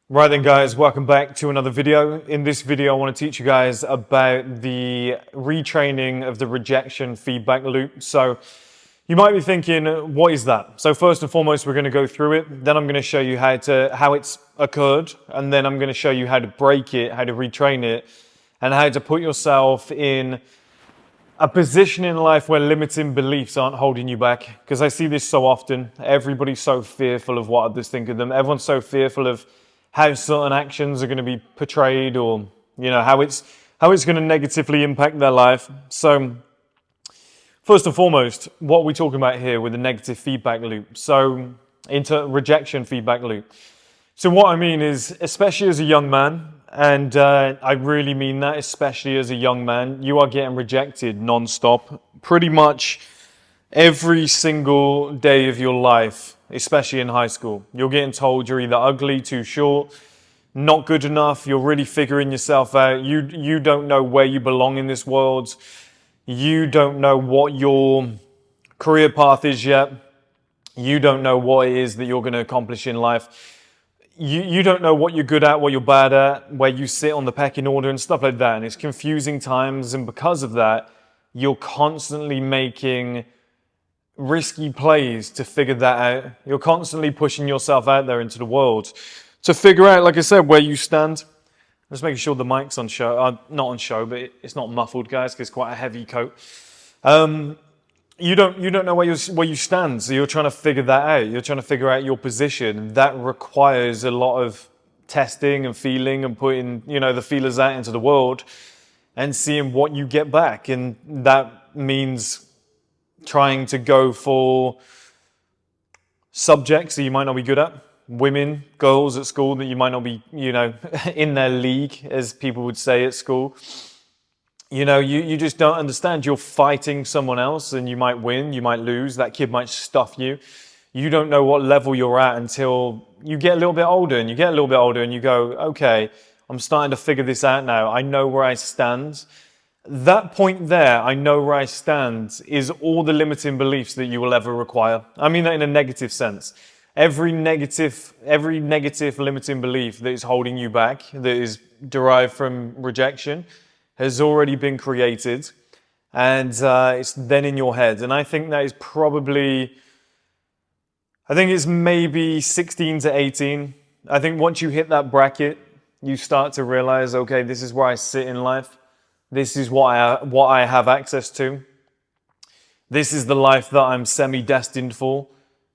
Right then guys, welcome back to another video. In this video, I want to teach you guys about the retraining of the rejection feedback loop. So you might be thinking, what is that? So first and foremost, we're going to go through it. Then I'm going to show you how it's occurred. And then I'm going to show you how to break it, how to retrain it, and how to put yourself in a position in life where limiting beliefs aren't holding you back. Because I see this so often. Everybody's so fearful of what others think of them. Everyone's so fearful of how certain actions are going to be portrayed, or how it's going to negatively impact their life. So first and foremost, what are we talking about here with the negative feedback loop? So into rejection feedback loop. So what I mean is, especially as a young man, and I really mean that, especially as a young man, you are getting rejected non-stop pretty much every single day of your life, especially in high school. You're getting told you're either ugly, too short, not good enough, you're really figuring yourself out, you don't know where you belong in this world, you don't know what your career path is yet, you don't know what it is that you're going to accomplish in life, you don't know what you're good at, what you're bad at, where you sit on the pecking order and stuff like that, and it's confusing times, and because of that, you're constantly making risky plays to figure that out. You're constantly pushing yourself out there into the world to figure out, like I said, where you stand. Just making sure the mic's on show, not on show, but it's not muffled, guys, because it's quite a heavy coat. You don't know where you stand, so you're trying to figure that out. You're trying to figure out your position. That requires a lot of testing and feeling and putting, the feelers out into the world and seeing what you get back. And that means trying to go for subjects that you might not be good at, women, girls at school that you might not be, in their league, as people would say at school. You just don't understand. You're fighting someone else and you might win, you might lose, that kid might stuff you. You don't know what level you're at until you get a little bit older, and you go, okay, I'm starting to figure this out now. I know where I stand. That point there, I know where I stand, is all the limiting beliefs that you will ever require. I mean that in a negative sense. Every negative limiting belief that is holding you back, that is derived from rejection, has already been created, and it's then in your head. And I think that is it's maybe 16 to 18. I think once you hit that bracket, you start to realize, okay, this is where I sit in life. This is what I have access to. This is the life that I'm semi-destined for.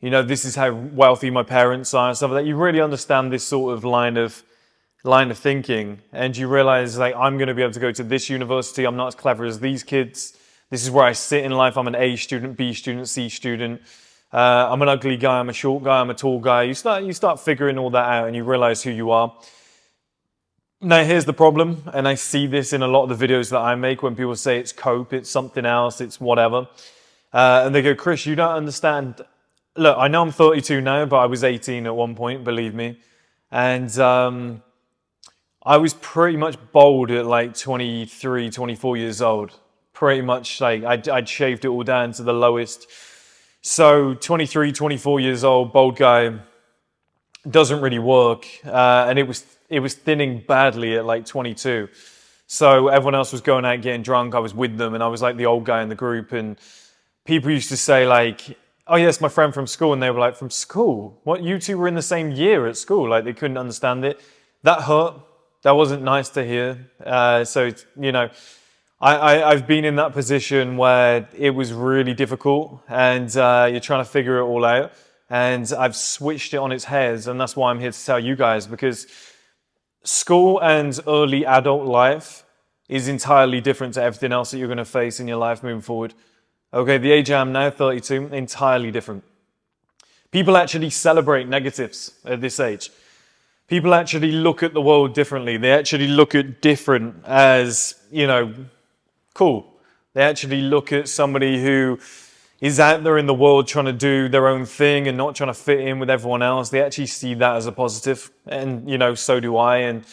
This is how wealthy my parents are and stuff like that. You really understand this sort of line of thinking, and you realize, like, I'm going to be able to go to this university. I'm not as clever as these kids. This is where I sit in life. I'm an A student, B student, C student. I'm an ugly guy. I'm a short guy. I'm a tall guy. You start figuring all that out, and you realize who you are. Now, here's the problem, and I see this in a lot of the videos that I make when people say it's cope, it's something else, it's whatever. And they go, Chris, you don't understand. Look, I know I'm 32 now, but I was 18 at one point, believe me. And I was pretty much bold at like 23, 24 years old. Pretty much, like, I'd shaved it all down to the lowest. So 23, 24 years old, bold guy, doesn't really work. And it was thinning badly at like 22. So everyone else was going out getting drunk. I was with them, and I was like the old guy in the group. And people used to say, like, oh yes, my friend from school. And they were like, from school? What, you two were in the same year at school? Like, they couldn't understand it. That hurt. That wasn't nice to hear. So, I've been in that position where it was really difficult, and you're trying to figure it all out. And I've switched it on its head, and that's why I'm here to tell you guys, because school and early adult life is entirely different to everything else that you're going to face in your life moving forward. Okay, the age I am now, 32, entirely different. People actually celebrate negatives at this age. People actually look at the world differently. They actually look at different as, cool. They actually look at somebody who is out there in the world trying to do their own thing and not trying to fit in with everyone else. They actually see that as a positive. And, so do I. And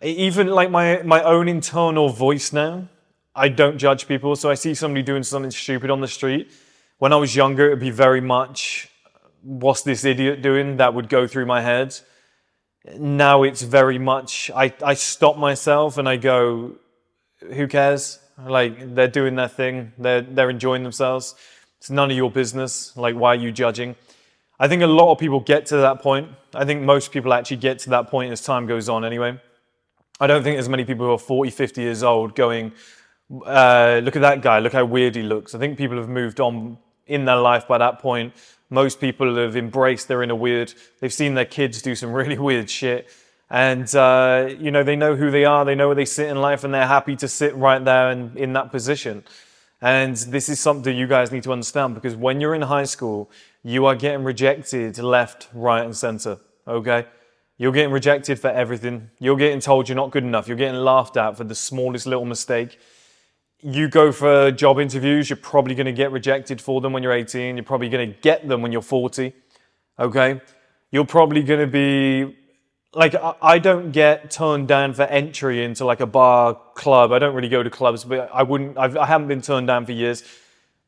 even like my own internal voice now, I don't judge people. So I see somebody doing something stupid on the street. When I was younger, it would be very much, what's this idiot doing? That would go through my head. Now it's very much, I stop myself and I go, who cares? Like, they're doing their thing. They're enjoying themselves. It's none of your business. Like, why are you judging? I think a lot of people get to that point. I think most people actually get to that point as time goes on anyway. I don't think there's many people who are 40, 50 years old going, look at that guy, look how weird he looks. I think people have moved on in their life by that point. Most people have embraced their inner weird. They've seen their kids do some really weird shit. And, they know who they are, they know where they sit in life, and they're happy to sit right there and in that position. And this is something you guys need to understand, because when you're in high school, you are getting rejected left, right, and center, okay? You're getting rejected for everything. You're getting told you're not good enough. You're getting laughed at for the smallest little mistake. You go for job interviews, you're probably going to get rejected for them when you're 18. You're probably going to get them when you're 40, okay? You're probably going to be... Like, I don't get turned down for entry into like a bar club. I don't really go to clubs, but I haven't been turned down for years.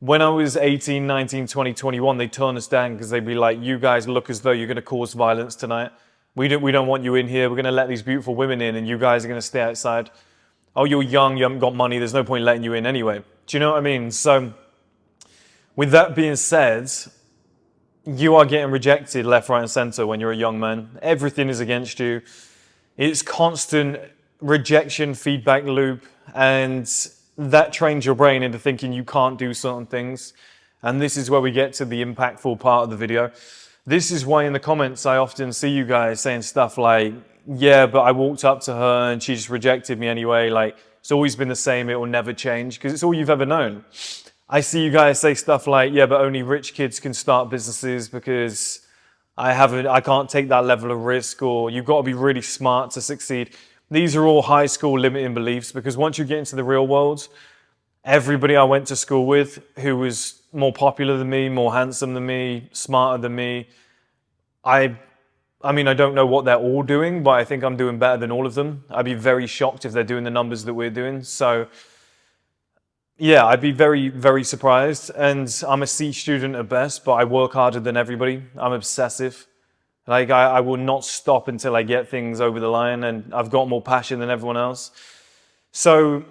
When I was 18, 19, 20, 21, they turn us down because they'd be like, you guys look as though you're going to cause violence tonight. We don't want you in here. We're going to let these beautiful women in and you guys are going to stay outside. Oh, you're young, you haven't got money. There's no point letting you in anyway. Do you know what I mean? So with that being said, you are getting rejected left, right, and center when you're a young man. Everything is against you. It's constant rejection feedback loop, and that trains your brain into thinking you can't do certain things. And this is where we get to the impactful part of the video. This is why in the comments I often see you guys saying stuff like, yeah, but I walked up to her and she just rejected me anyway. Like, it's always been the same, it will never change, because it's all you've ever known. I see you guys say stuff like, yeah, but only rich kids can start businesses because I can't take that level of risk, or you've got to be really smart to succeed. These are all high school limiting beliefs, because once you get into the real world, everybody I went to school with who was more popular than me, more handsome than me, smarter than me, I don't know what they're all doing, but I think I'm doing better than all of them. I'd be very shocked if they're doing the numbers that we're doing. So yeah, I'd be very, very surprised. And I'm a C student at best, but I work harder than everybody. I'm obsessive. Like, I will not stop until I get things over the line, and I've got more passion than everyone else. So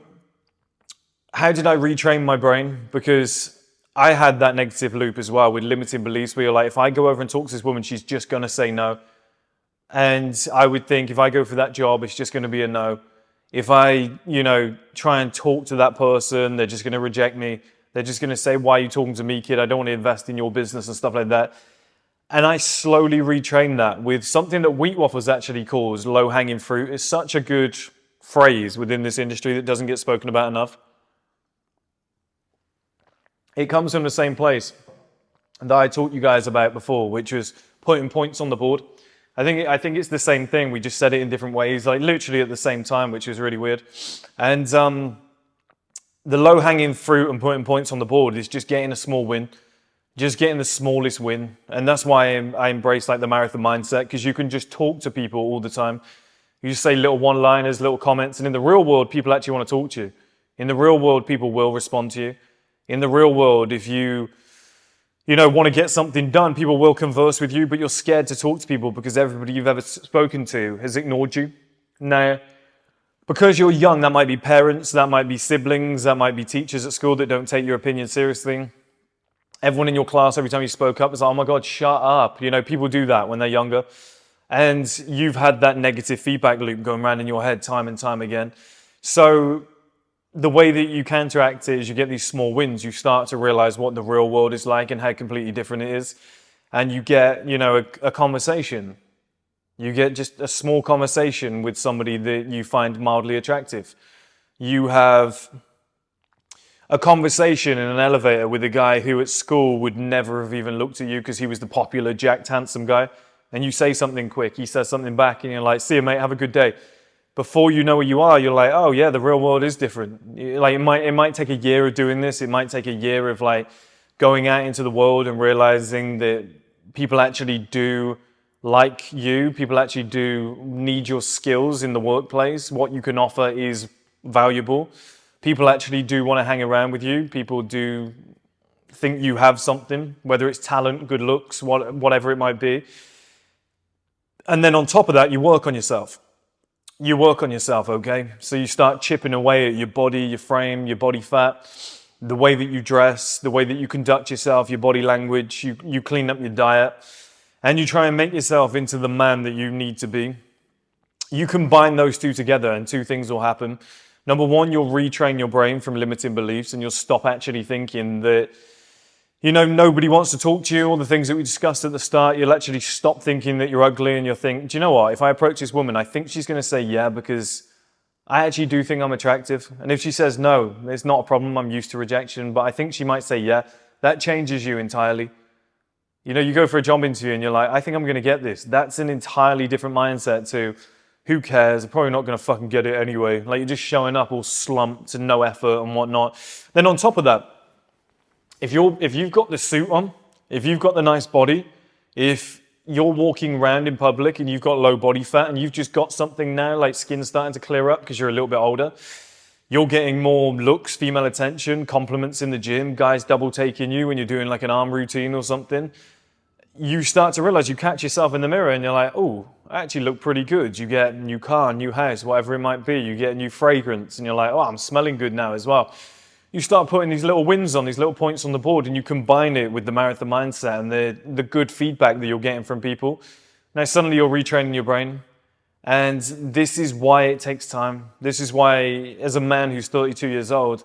how did I retrain my brain? Because I had that negative loop as well with limiting beliefs where you're like, if I go over and talk to this woman, she's just going to say no. And I would think if I go for that job, it's just going to be a no. If I, try and talk to that person, they're just going to reject me. They're just going to say, why are you talking to me, kid? I don't want to invest in your business and stuff like that. And I slowly retrained that with something that Wheat Waffles actually calls low-hanging fruit. It's such a good phrase within this industry that doesn't get spoken about enough. It comes from the same place that I taught you guys about before, which was putting points on the board. I think it's the same thing. We just said it in different ways, like literally at the same time, which is really weird. And the low-hanging fruit and putting points on the board is just getting a small win, just getting the smallest win. And that's why I embrace like the marathon mindset, because you can just talk to people all the time. You just say little one-liners, little comments, and in the real world, people actually want to talk to you. In the real world, people will respond to you. In the real world, if you want to get something done, people will converse with you, but you're scared to talk to people because everybody you've ever spoken to has ignored you. Now, because you're young, that might be parents, that might be siblings, that might be teachers at school that don't take your opinion seriously. Everyone in your class, every time you spoke up, was like, oh my God, shut up. People do that when they're younger. And you've had that negative feedback loop going around in your head time and time again. So the way that you counteract it is you get these small wins. You start to realize what the real world is like and how completely different it is. And you get, a conversation. You get just a small conversation with somebody that you find mildly attractive. You have a conversation in an elevator with a guy who at school would never have even looked at you because he was the popular, jacked, handsome guy. And you say something quick, he says something back, and you're like, see you, mate, have a good day. Before you know where you are, you're like, oh yeah, the real world is different. Like it might take a year of doing this. It might take a year of like going out into the world and realizing that people actually do like you. People actually do need your skills in the workplace. What you can offer is valuable. People actually do want to hang around with you. People do think you have something, whether it's talent, good looks, whatever it might be. And then on top of that, you work on yourself. You work on yourself, okay? So you start chipping away at your body, your frame, your body fat, the way that you dress, the way that you conduct yourself, your body language, you clean up your diet, and you try and make yourself into the man that you need to be. You combine those two together and two things will happen. Number one, you'll retrain your brain from limiting beliefs and you'll stop actually thinking that, you know, nobody wants to talk to you, all the things that we discussed at the start. You'll actually stop thinking that you're ugly and you'll think, do you know what? If I approach this woman, I think she's going to say yeah because I actually do think I'm attractive. And if she says no, it's not a problem. I'm used to rejection, but I think she might say yeah. That changes you entirely. You know, you go for a job interview and you're like, I think I'm going to get this. That's an entirely different mindset to who cares? I'm probably not going to fucking get it anyway. Like you're just showing up all slumped and no effort and whatnot. Then on top of that, if you've got the suit on, if you've got the nice body, if you're walking around in public and you've got low body fat and you've just got something now, like skin's starting to clear up because you're a little bit older, you're getting more looks, female attention, compliments in the gym, guys double taking you when you're doing like an arm routine or something. You start to realize you catch yourself in the mirror and you're like, oh, I actually look pretty good. You get a new car, new house, whatever it might be. You get a new fragrance and you're like, oh, I'm smelling good now as well. You start putting these little wins on, these little points on the board, and you combine it with the marathon mindset and the good feedback that you're getting from people. Now suddenly you're retraining your brain. And this is why it takes time. This is why, as a man who's 32 years old,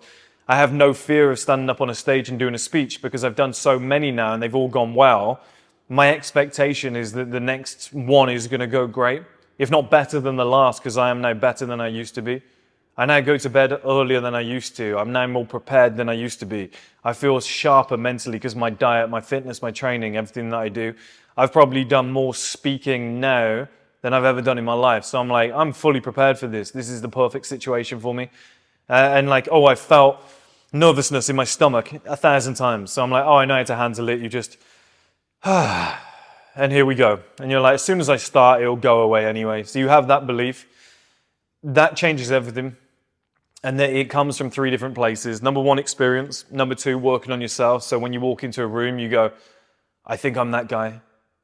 I have no fear of standing up on a stage and doing a speech because I've done so many now and they've all gone well. My expectation is that the next one is going to go great, if not better than the last, because I am now better than I used to be. I now go to bed earlier than I used to. I'm now more prepared than I used to be. I feel sharper mentally because my diet, my fitness, my training, everything that I do. I've probably done more speaking now than I've ever done in my life. So I'm like, I'm fully prepared for this. This is the perfect situation for me. And like, oh, I felt nervousness in my stomach 1,000 times. So I'm like, oh, I know how to handle it. You just... and here we go. And you're like, as soon as I start, it'll go away anyway. So you have that belief. That changes everything. And then it comes from 3 different places. Number 1, experience. Number 2, working on yourself. So when you walk into a room, you go, I think I'm that guy.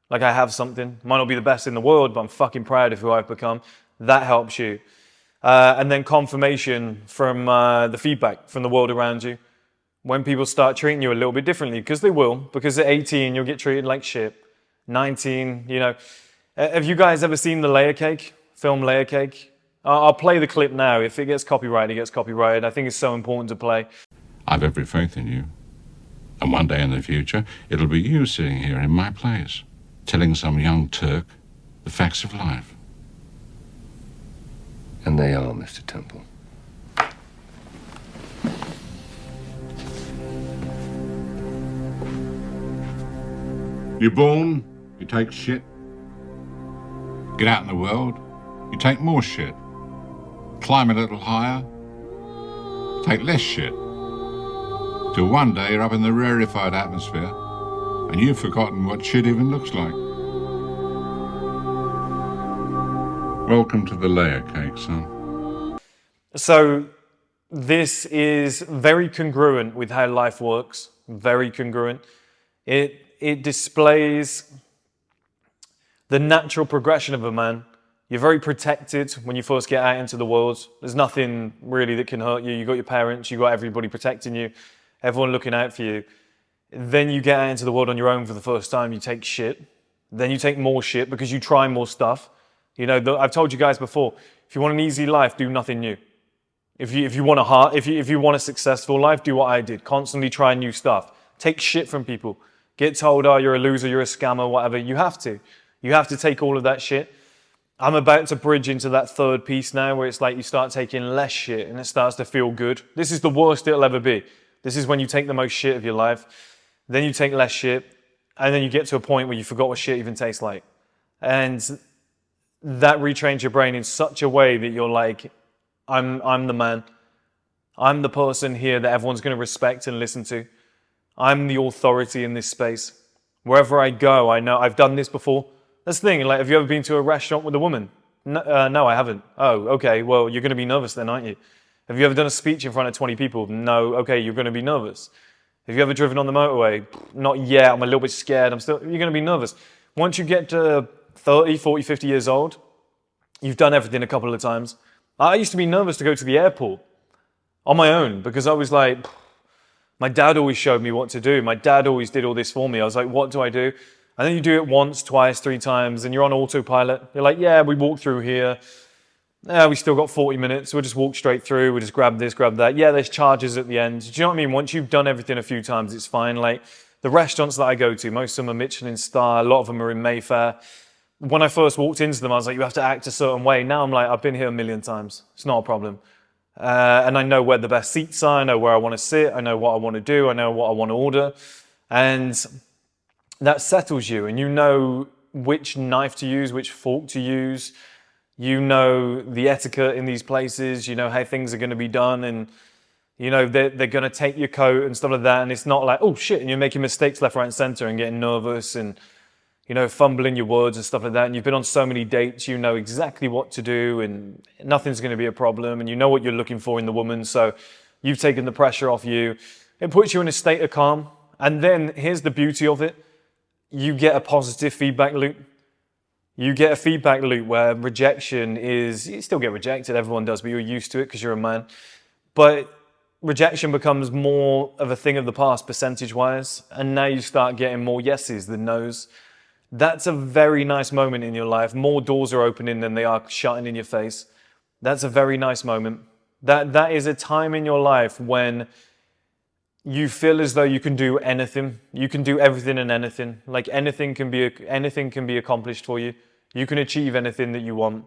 Like I have something. Might not be the best in the world, but I'm fucking proud of who I've become. That helps you. And then confirmation from the feedback from the world around you. When people start treating you a little bit differently, because they will, because at 18, you'll get treated like shit. 19, you know. Have you guys ever seen the layer cake? Film Layer Cake? I'll play the clip now. If it gets copyrighted, it gets copyrighted. I think it's so important to play. I've every faith in you. And one day in the future, it'll be you sitting here in my place, telling some young Turk the facts of life. And they are, Mr. Temple. You're born, you take shit. Get out in the world, you take more shit. Climb a little higher, take less shit. Till one day you're up in the rarefied atmosphere and you've forgotten what shit even looks like. Welcome to the layer cake, son. So this is very congruent with how life works. Very congruent. It displays the natural progression of a man. You're very protected when you first get out into the world. There's nothing really that can hurt you. You've got your parents, you've got everybody protecting you, everyone looking out for you. Then you get out into the world on your own for the first time, you take shit. Then you take more shit because you try more stuff. You know, I've told you guys before, if you want an easy life, do nothing new. If you want a successful life, do what I did. Constantly try new stuff. Take shit from people. Get told, oh, you're a loser, you're a scammer, whatever. You have to. You have to take all of that shit. I'm about to bridge into that third piece now where it's like you start taking less shit and it starts to feel good. This is the worst it'll ever be. This is when you take the most shit of your life. Then you take less shit. And then you get to a point where you forgot what shit even tastes like. And that retrains your brain in such a way that you're like, I'm the man. I'm the person here that everyone's going to respect and listen to. I'm the authority in this space. Wherever I go, I know I've done this before. That's the thing, like, have you ever been to a restaurant with a woman? No, I haven't. Oh, okay, well, you're going to be nervous then, aren't you? Have you ever done a speech in front of 20 people? No, okay, you're going to be nervous. Have you ever driven on the motorway? Not yet, I'm a little bit scared. You're going to be nervous. Once you get to 30, 40, 50 years old, you've done everything a couple of times. I used to be nervous to go to the airport on my own because I was like, my dad always showed me what to do. My dad always did all this for me. I was like, what do I do? And then you do it once, twice, 3 times, and you're on autopilot. You're like, yeah, we walk through here. Yeah, we still got 40 minutes. We'll just walk straight through. We'll just grab this, grab that. Yeah, there's charges at the end. Do you know what I mean? Once you've done everything a few times, it's fine. Like the restaurants that I go to, most of them are Michelin star. A lot of them are in Mayfair. When I first walked into them, I was like, you have to act a certain way. Now I'm like, I've been here a million times. It's not a problem. And I know where the best seats are. I know where I want to sit. I know what I want to do. I know what I want to order. And that settles you. And you know which knife to use, which fork to use. You know the etiquette in these places. You know how things are going to be done. And, you know, they're going to take your coat and stuff like that. And it's not like, oh, shit, and you're making mistakes left, right, and center and getting nervous and, you know, fumbling your words and stuff like that. And you've been on so many dates, you know exactly what to do and nothing's going to be a problem. And you know what you're looking for in the woman. So you've taken the pressure off you. It puts you in a state of calm. And then here's the beauty of it. You get a positive feedback loop. You get a feedback loop where rejection is, you still get rejected, everyone does, but you're used to it because you're a man. But rejection becomes more of a thing of the past percentage-wise. And now you start getting more yeses than nos. That's a very nice moment in your life. More doors are opening than they are shutting in your face. That's a very nice moment. That is a time in your life when you feel as though you can do anything. You can do everything and anything. Like anything can be accomplished for you. You can achieve anything that you want.